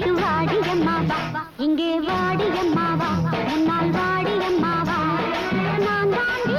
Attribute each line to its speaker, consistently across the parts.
Speaker 1: எனக்கு வாடியம்மாவா, இங்கே வாடியம்மாவா, முன்னால் வாடியம்மாவா, நான் தாண்டி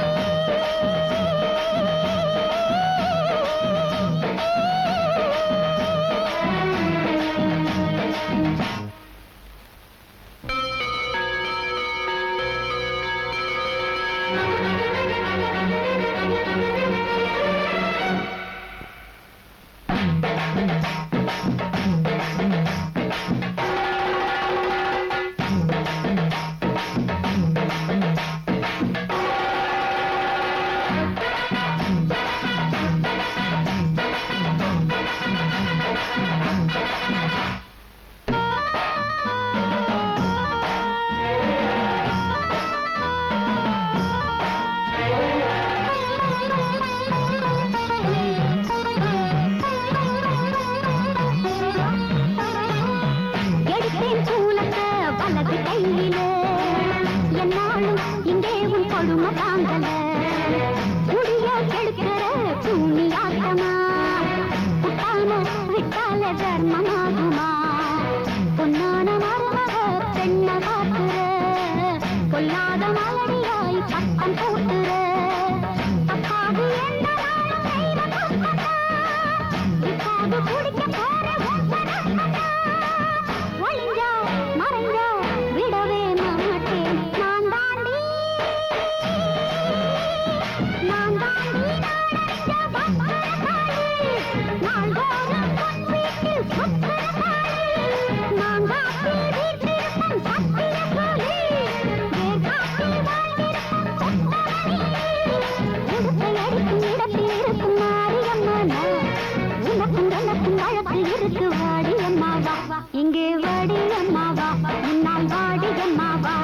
Speaker 1: இங்கே வாடியம்மாவா, முன்னால் வாடியம்மாவா,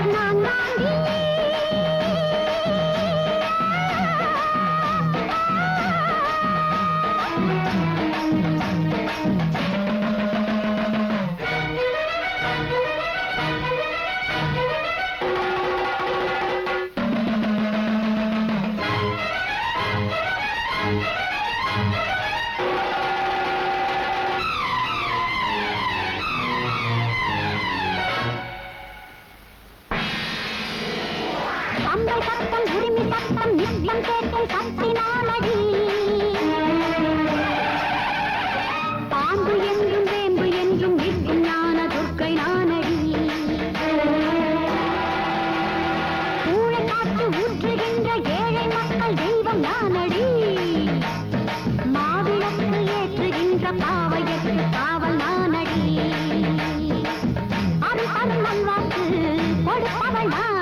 Speaker 1: நான் தாண்டி சத்தம் உரிமை சத்தம் நிச்சயம் கேட்கும் சத்தினாலடி பாம்பு என்றும் வேம்பு என்றும் நிற்கும் ஞான துர்க்கை நானடி ஊழை காற்று ஊற்றுகின்ற ஏழை மக்கள் தெய்வம் நானடி மாவிளக்கு ஏற்றுகின்ற பாவையற்கு காவல் நானடி அருள் அருள் நல்வாக்கு கொடுப்பவள் நான்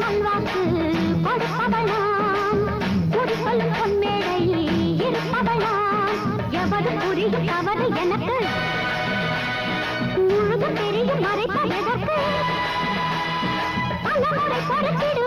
Speaker 1: நல்வாக்கு கொடுப்பவளாம் குடிசொல்லும் பொன்மேடை இருப்பவளாம் எவரு புரியும் தவறு எனக்கு முழுது தெரியும் மறைப்ப எதற்கு பலமுறை பொறுத்திடு